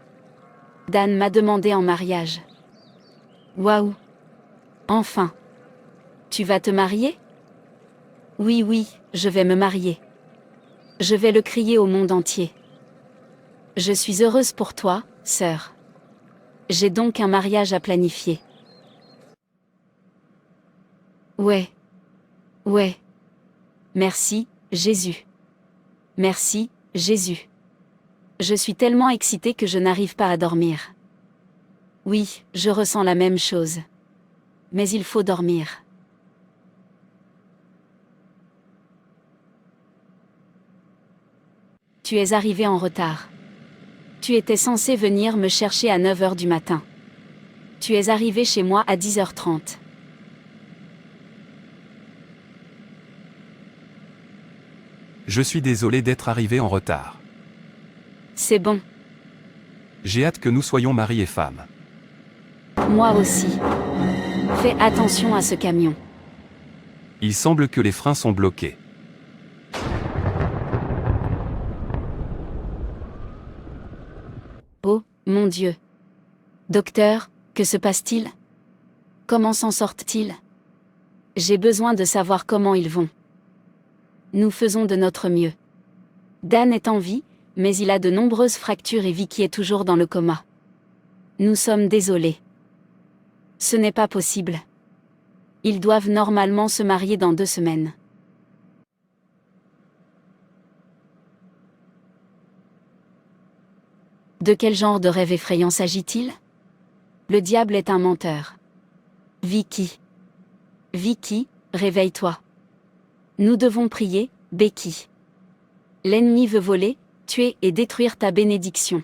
Dan m'a demandé en mariage. Waouh. Enfin. Tu vas te marier? Oui, oui, je vais me marier. Je vais le crier au monde entier. Je suis heureuse pour toi, sœur. J'ai donc un mariage à planifier. Ouais. Ouais. Merci, Jésus. Merci, Jésus. Je suis tellement excitée que je n'arrive pas à dormir. Oui, je ressens la même chose. Mais il faut dormir. Tu es arrivé en retard. Tu étais censé venir me chercher à 9 h du matin. Tu es arrivé chez moi à 10 h 30. Je suis désolé d'être arrivé en retard. C'est bon. J'ai hâte que nous soyons mari et femme. Moi aussi. Fais attention à ce camion. Il semble que les freins sont bloqués. Oh, mon Dieu. Docteur, que se passe-t-il? Comment s'en sortent-ils? J'ai besoin de savoir comment ils vont. Nous faisons de notre mieux. Dan est en vie, mais il a de nombreuses fractures et Vicky est toujours dans le coma. Nous sommes désolés. Ce n'est pas possible. Ils doivent normalement se marier dans 2 semaines. De quel genre de rêve effrayant s'agit-il? Le diable est un menteur. Vicky. Vicky, réveille-toi. Nous devons prier, Becky. L'ennemi veut voler, tuer et détruire ta bénédiction.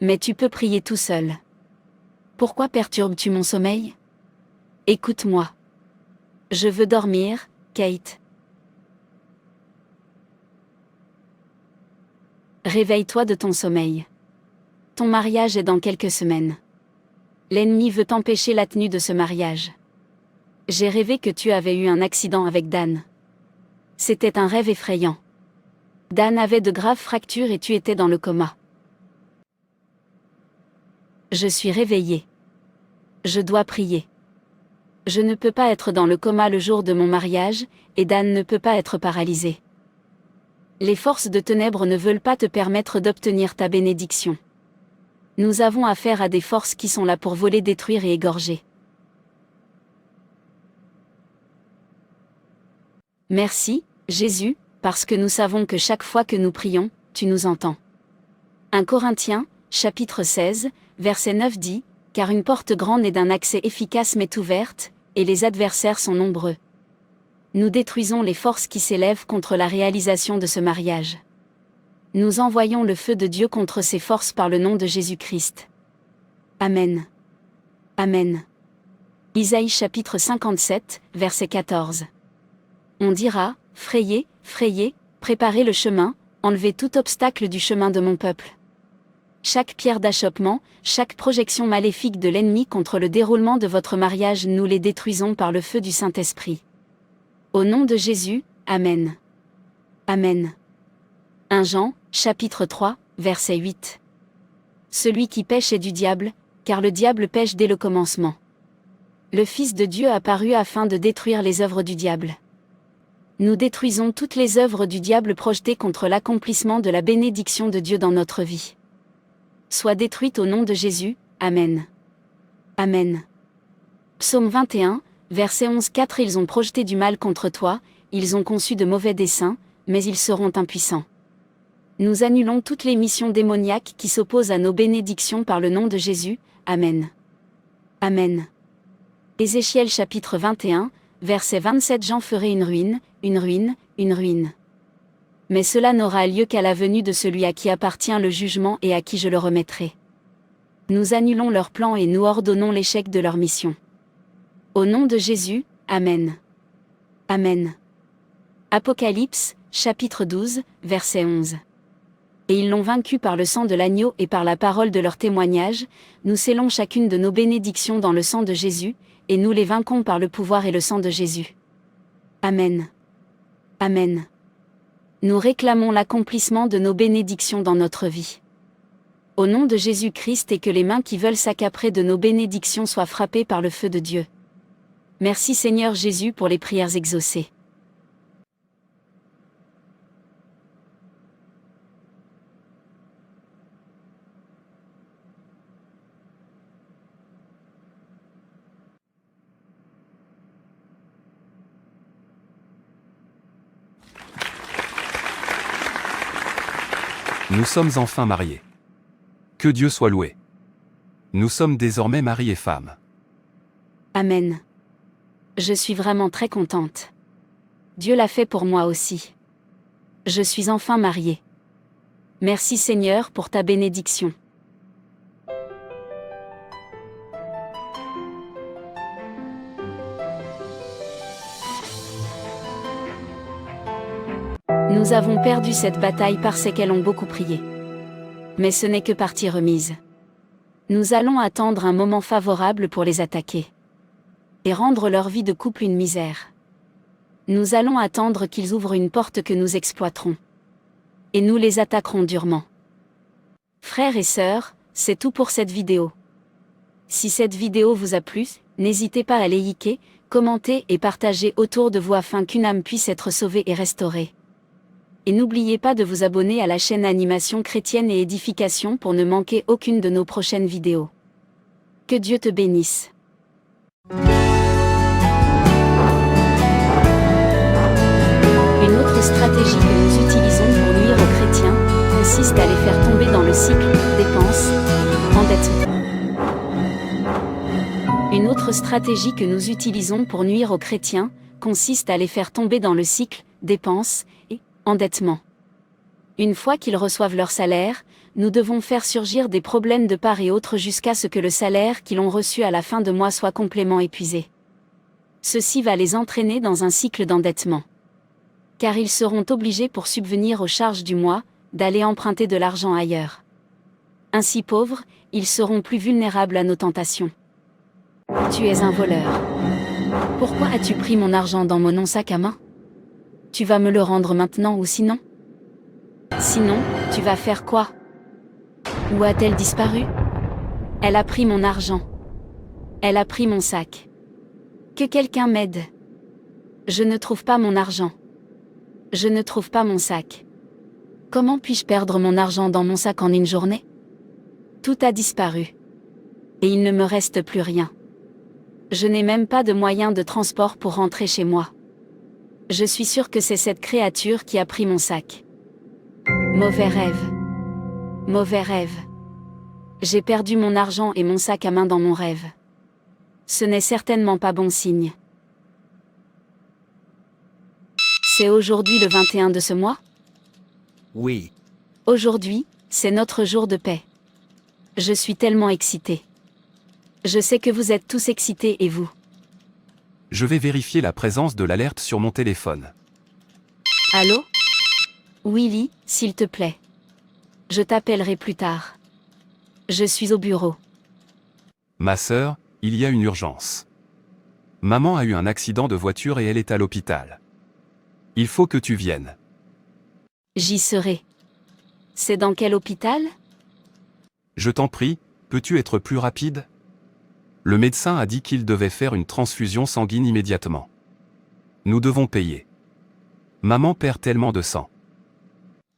Mais tu peux prier tout seul. Pourquoi perturbes-tu mon sommeil? Écoute-moi. Je veux dormir, Kate. Réveille-toi de ton sommeil. Ton mariage est dans quelques semaines. L'ennemi veut empêcher la tenue de ce mariage. J'ai rêvé que tu avais eu un accident avec Dan. C'était un rêve effrayant. Dan avait de graves fractures et tu étais dans le coma. Je suis réveillée. Je dois prier. Je ne peux pas être dans le coma le jour de mon mariage, et Dan ne peut pas être paralysé. Les forces de ténèbres ne veulent pas te permettre d'obtenir ta bénédiction. Nous avons affaire à des forces qui sont là pour voler, détruire et égorger. Merci, Jésus, parce que nous savons que chaque fois que nous prions, tu nous entends. 1 Corinthiens, chapitre 16, verset 9 dit, « Car une porte grande et d'un accès efficace m'est ouverte, et les adversaires sont nombreux. » Nous détruisons les forces qui s'élèvent contre la réalisation de ce mariage. Nous envoyons le feu de Dieu contre ces forces par le nom de Jésus-Christ. Amen. Amen. Isaïe chapitre 57, verset 14. On dira, frayez, frayez, préparez le chemin, enlevez tout obstacle du chemin de mon peuple. Chaque pierre d'achoppement, chaque projection maléfique de l'ennemi contre le déroulement de votre mariage, nous les détruisons par le feu du Saint-Esprit. Au nom de Jésus, Amen. Amen. 1 Jean, chapitre 3, verset 8. Celui qui pêche est du diable, car le diable pêche dès le commencement. Le Fils de Dieu apparut afin de détruire les œuvres du diable. Nous détruisons toutes les œuvres du diable projetées contre l'accomplissement de la bénédiction de Dieu dans notre vie. Sois détruite au nom de Jésus, Amen. Amen. Psaume 21, verset 11-4. Ils ont projeté du mal contre toi, ils ont conçu de mauvais desseins, mais ils seront impuissants. Nous annulons toutes les missions démoniaques qui s'opposent à nos bénédictions par le nom de Jésus, Amen. Amen. Ézéchiel chapitre 21, verset 27. J'en ferai une ruine, une ruine, une ruine. Mais cela n'aura lieu qu'à la venue de celui à qui appartient le jugement et à qui je le remettrai. Nous annulons leurs plans et nous ordonnons l'échec de leur mission. Au nom de Jésus, Amen. Amen. Apocalypse, chapitre 12, verset 11. Et ils l'ont vaincu par le sang de l'agneau et par la parole de leur témoignage, nous scellons chacune de nos bénédictions dans le sang de Jésus, et nous les vainquons par le pouvoir et le sang de Jésus. Amen. Amen. Nous réclamons l'accomplissement de nos bénédictions dans notre vie. Au nom de Jésus-Christ, et que les mains qui veulent s'accaparer de nos bénédictions soient frappées par le feu de Dieu. Merci Seigneur Jésus pour les prières exaucées. Nous sommes enfin mariés. Que Dieu soit loué. Nous sommes désormais mari et femme. Amen. Je suis vraiment très contente. Dieu l'a fait pour moi aussi. Je suis enfin mariée. Merci Seigneur pour ta bénédiction. Nous avons perdu cette bataille parce qu'elles ont beaucoup prié. Mais ce n'est que partie remise. Nous allons attendre un moment favorable pour les attaquer. Et rendre leur vie de couple une misère. Nous allons attendre qu'ils ouvrent une porte que nous exploiterons. Et nous les attaquerons durement. Frères et sœurs, c'est tout pour cette vidéo. Si cette vidéo vous a plu, n'hésitez pas à liker, commenter et partager autour de vous afin qu'une âme puisse être sauvée et restaurée. Et n'oubliez pas de vous abonner à la chaîne Animation Chrétienne et Édification pour ne manquer aucune de nos prochaines vidéos. Que Dieu te bénisse. Une autre stratégie que nous utilisons pour nuire aux chrétiens consiste à les faire tomber dans le cycle dépenses, endettement. Une autre stratégie que nous utilisons pour nuire aux chrétiens consiste à les faire tomber dans le cycle dépenses et endettement. Une fois qu'ils reçoivent leur salaire, nous devons faire surgir des problèmes de part et autre jusqu'à ce que le salaire qu'ils ont reçu à la fin de mois soit complètement épuisé. Ceci va les entraîner dans un cycle d'endettement. Car ils seront obligés pour subvenir aux charges du mois, d'aller emprunter de l'argent ailleurs. Ainsi pauvres, ils seront plus vulnérables à nos tentations. Tu es un voleur. Pourquoi as-tu pris mon argent dans mon sac à main? Tu vas me le rendre maintenant ou sinon? Sinon, tu vas faire quoi? Où a-t-elle disparu? Elle a pris mon argent. Elle a pris mon sac. Que quelqu'un m'aide. Je ne trouve pas mon argent. Je ne trouve pas mon sac. Comment puis-je perdre mon argent dans mon sac en une journée? Tout a disparu. Et il ne me reste plus rien. Je n'ai même pas de moyen de transport pour rentrer chez moi. Je suis sûre que c'est cette créature qui a pris mon sac. Mauvais rêve. Mauvais rêve. J'ai perdu mon argent et mon sac à main dans mon rêve. Ce n'est certainement pas bon signe. C'est aujourd'hui le 21 de ce mois? Oui. Aujourd'hui, c'est notre jour de paix. Je suis tellement excitée. Je sais que vous êtes tous excités et vous. Je vais vérifier la présence de l'alerte sur mon téléphone. Allô? Willy, s'il te plaît. Je t'appellerai plus tard. Je suis au bureau. Ma sœur, il y a une urgence. Maman a eu un accident de voiture et elle est à l'hôpital. Il faut que tu viennes. J'y serai. C'est dans quel hôpital? Je t'en prie, peux-tu être plus rapide? Le médecin a dit qu'il devait faire une transfusion sanguine immédiatement. Nous devons payer. Maman perd tellement de sang.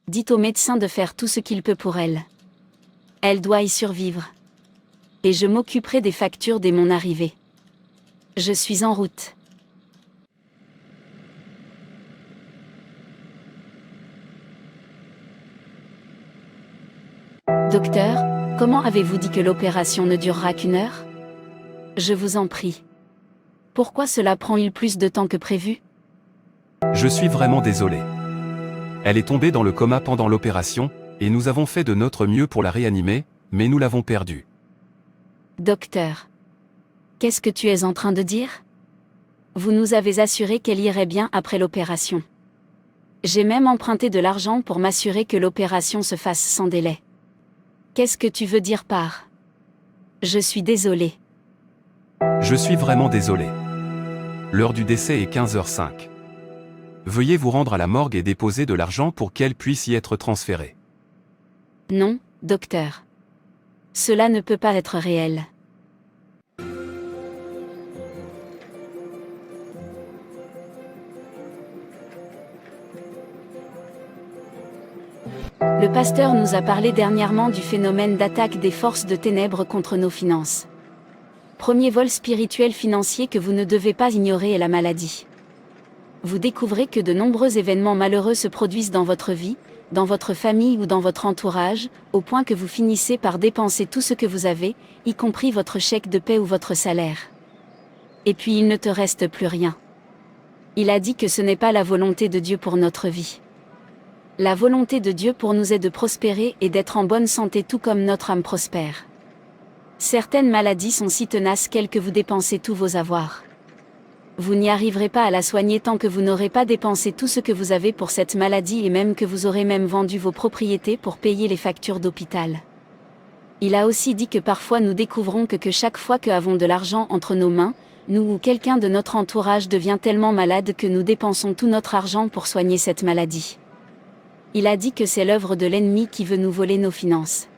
Dites au médecin de faire tout ce qu'il peut pour elle. Elle doit y survivre. Et je m'occuperai des factures dès mon arrivée. Je suis en route. Docteur, comment avez-vous dit que l'opération ne durera qu'1 heure? Je vous en prie. Pourquoi cela prend-il plus de temps que prévu? Je suis vraiment désolé. Elle est tombée dans le coma pendant l'opération, et nous avons fait de notre mieux pour la réanimer, mais nous l'avons perdue. Docteur. Qu'est-ce que tu es en train de dire? Vous nous avez assuré qu'elle irait bien après l'opération. J'ai même emprunté de l'argent pour m'assurer que l'opération se fasse sans délai. Qu'est-ce que tu veux dire par? Je suis désolé. Je suis vraiment désolé. L'heure du décès est 15h05. Veuillez vous rendre à la morgue et déposer de l'argent pour qu'elle puisse y être transférée. Non, docteur. Cela ne peut pas être réel. Le pasteur nous a parlé dernièrement du phénomène d'attaque des forces de ténèbres contre nos finances. Premier vol spirituel financier que vous ne devez pas ignorer est la maladie. Vous découvrez que de nombreux événements malheureux se produisent dans votre vie, dans votre famille ou dans votre entourage, au point que vous finissez par dépenser tout ce que vous avez, y compris votre chèque de paie ou votre salaire. Et puis il ne te reste plus rien. Il a dit que ce n'est pas la volonté de Dieu pour notre vie. La volonté de Dieu pour nous est de prospérer et d'être en bonne santé tout comme notre âme prospère. Certaines maladies sont si tenaces qu'elles que vous dépensez tous vos avoirs. Vous n'y arriverez pas à la soigner tant que vous n'aurez pas dépensé tout ce que vous avez pour cette maladie et même que vous aurez même vendu vos propriétés pour payer les factures d'hôpital. Il a aussi dit que parfois nous découvrons que chaque fois que avons de l'argent entre nos mains, nous ou quelqu'un de notre entourage devient tellement malade que nous dépensons tout notre argent pour soigner cette maladie. Il a dit que c'est l'œuvre de l'ennemi qui veut nous voler nos finances.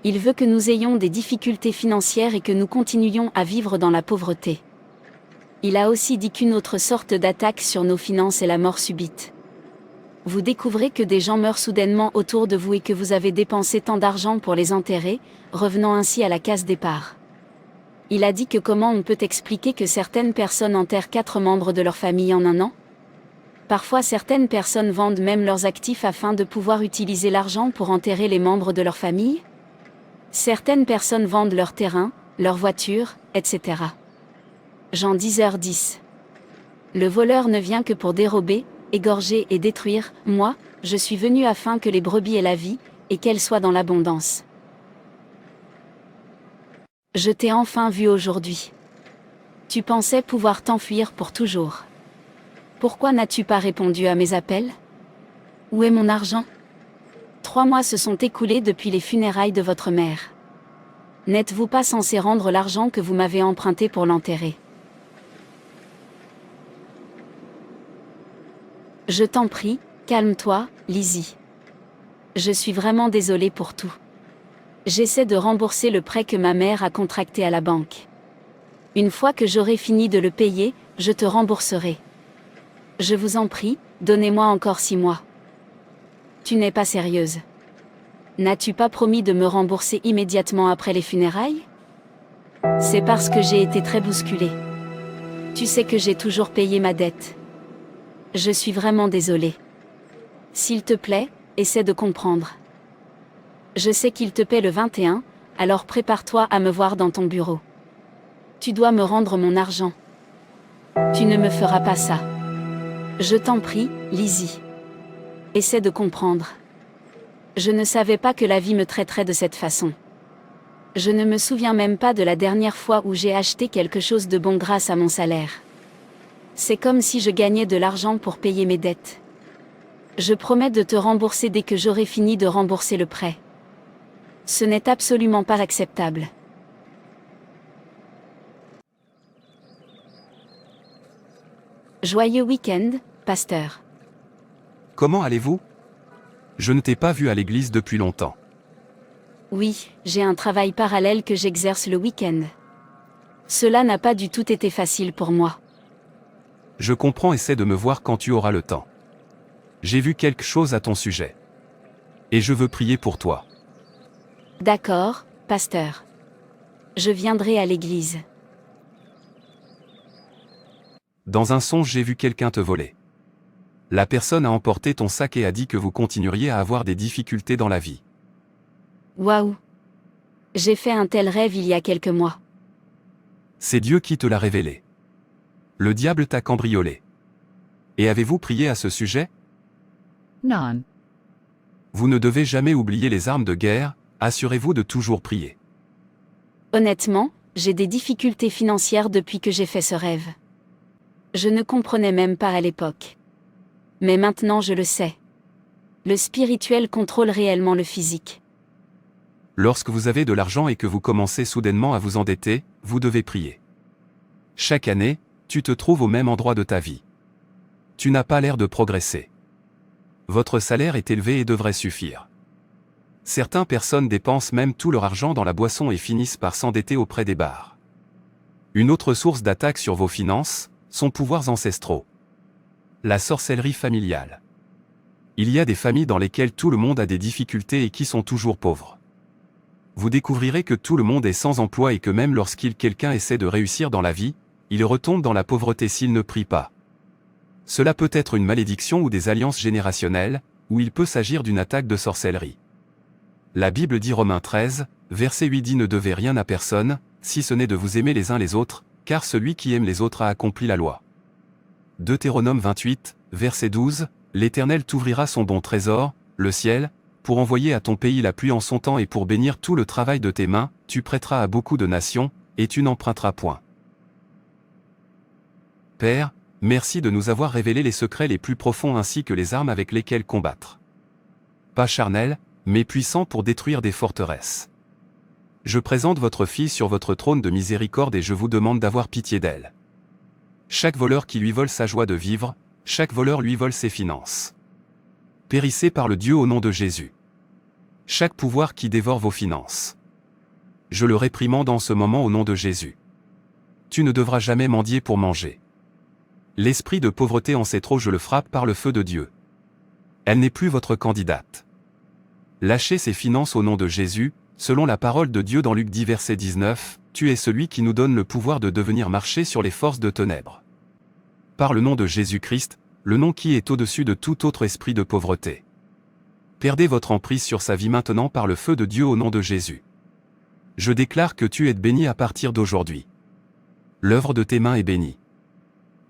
Il veut que nous ayons des difficultés financières et que nous continuions à vivre dans la pauvreté. Il a aussi dit qu'une autre sorte d'attaque sur nos finances est la mort subite. Vous découvrez que des gens meurent soudainement autour de vous et que vous avez dépensé tant d'argent pour les enterrer, revenant ainsi à la case départ. Il a dit que comment on peut expliquer que certaines personnes enterrent 4 membres de leur famille en un an ? Parfois certaines personnes vendent même leurs actifs afin de pouvoir utiliser l'argent pour enterrer les membres de leur famille. Certaines personnes vendent leurs terrains, leurs voitures, etc. Jean 10h10. Le voleur ne vient que pour dérober, égorger et détruire. Moi, je suis venu afin que les brebis aient la vie, et qu'elles soient dans l'abondance. Je t'ai enfin vu aujourd'hui. Tu pensais pouvoir t'enfuir pour toujours. Pourquoi n'as-tu pas répondu à mes appels ? Où est mon argent ? 3 mois se sont écoulés depuis les funérailles de votre mère. N'êtes-vous pas censé rendre l'argent que vous m'avez emprunté pour l'enterrer ? Je t'en prie, calme-toi, Lizzie. Je suis vraiment désolée pour tout. J'essaie de rembourser le prêt que ma mère a contracté à la banque. Une fois que j'aurai fini de le payer, je te rembourserai. Je vous en prie, donnez-moi encore 6 mois. Tu n'es pas sérieuse. N'as-tu pas promis de me rembourser immédiatement après les funérailles ? C'est parce que j'ai été très bousculée. Tu sais que j'ai toujours payé ma dette. Je suis vraiment désolée. S'il te plaît, essaie de comprendre. Je sais qu'il te paie le 21, alors prépare-toi à me voir dans ton bureau. Tu dois me rendre mon argent. Tu ne me feras pas ça. Je t'en prie, Lizzie. Essaie de comprendre. Je ne savais pas que la vie me traiterait de cette façon. Je ne me souviens même pas de la dernière fois où j'ai acheté quelque chose de bon grâce à mon salaire. C'est comme si je gagnais de l'argent pour payer mes dettes. Je promets de te rembourser dès que j'aurai fini de rembourser le prêt. Ce n'est absolument pas acceptable. Joyeux week-end, pasteur. Comment allez-vous ? Je ne t'ai pas vu à l'église depuis longtemps. Oui, j'ai un travail parallèle que j'exerce le week-end. Cela n'a pas du tout été facile pour moi. Je comprends, essaie de me voir quand tu auras le temps. J'ai vu quelque chose à ton sujet. Et je veux prier pour toi. D'accord, pasteur. Je viendrai à l'église. Dans un songe, j'ai vu quelqu'un te voler. La personne a emporté ton sac et a dit que vous continueriez à avoir des difficultés dans la vie. Waouh! J'ai fait un tel rêve il y a quelques mois. C'est Dieu qui te l'a révélé. Le diable t'a cambriolé. Et avez-vous prié à ce sujet ? Non. Vous ne devez jamais oublier les armes de guerre, assurez-vous de toujours prier. Honnêtement, j'ai des difficultés financières depuis que j'ai fait ce rêve. Je ne comprenais même pas à l'époque. Mais maintenant je le sais. Le spirituel contrôle réellement le physique. Lorsque vous avez de l'argent et que vous commencez soudainement à vous endetter, vous devez prier. Chaque année, tu te trouves au même endroit de ta vie. Tu n'as pas l'air de progresser. Votre salaire est élevé et devrait suffire. Certaines personnes dépensent même tout leur argent dans la boisson et finissent par s'endetter auprès des bars. Une autre source d'attaque sur vos finances, sont pouvoirs ancestraux. La sorcellerie familiale. Il y a des familles dans lesquelles tout le monde a des difficultés et qui sont toujours pauvres. Vous découvrirez que tout le monde est sans emploi et que même quelqu'un essaie de réussir dans la vie, il retombe dans la pauvreté s'il ne prie pas. Cela peut être une malédiction ou des alliances générationnelles, ou il peut s'agir d'une attaque de sorcellerie. La Bible dit Romains 13, verset 8 dit ne devez rien à personne, si ce n'est de vous aimer les uns les autres, car celui qui aime les autres a accompli la loi. Deutéronome 28, verset 12, l'Éternel t'ouvrira son bon trésor, le ciel, pour envoyer à ton pays la pluie en son temps et pour bénir tout le travail de tes mains, tu prêteras à beaucoup de nations, et tu n'emprunteras point. Père, merci de nous avoir révélé les secrets les plus profonds ainsi que les armes avec lesquelles combattre. Pas charnel, mais puissant pour détruire des forteresses. Je présente votre fille sur votre trône de miséricorde et je vous demande d'avoir pitié d'elle. Chaque voleur qui lui vole sa joie de vivre, chaque voleur lui vole ses finances. Périssez par le Dieu au nom de Jésus. Chaque pouvoir qui dévore vos finances. Je le réprimande en ce moment au nom de Jésus. Tu ne devras jamais mendier pour manger. L'esprit de pauvreté en sait trop, je le frappe par le feu de Dieu. Elle n'est plus votre candidate. Lâchez ses finances au nom de Jésus, selon la parole de Dieu dans Luc 10 verset 19, tu es celui qui nous donne le pouvoir de devenir marcher sur les forces de ténèbres. Par le nom de Jésus-Christ, le nom qui est au-dessus de tout autre esprit de pauvreté. Perdez votre emprise sur sa vie maintenant par le feu de Dieu au nom de Jésus. Je déclare que tu es béni à partir d'aujourd'hui. L'œuvre de tes mains est bénie.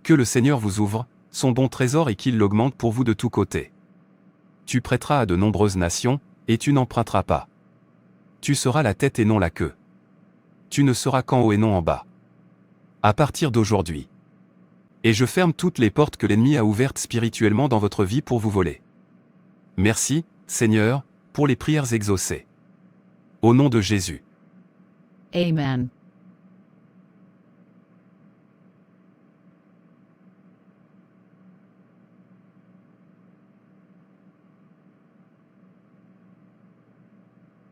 Que le Seigneur vous ouvre son bon trésor et qu'il l'augmente pour vous de tous côtés. Tu prêteras à de nombreuses nations, et tu n'emprunteras pas. Tu seras la tête et non la queue. Tu ne seras qu'en haut et non en bas. À partir d'aujourd'hui. Et je ferme toutes les portes que l'ennemi a ouvertes spirituellement dans votre vie pour vous voler. Merci, Seigneur, pour les prières exaucées. Au nom de Jésus. Amen.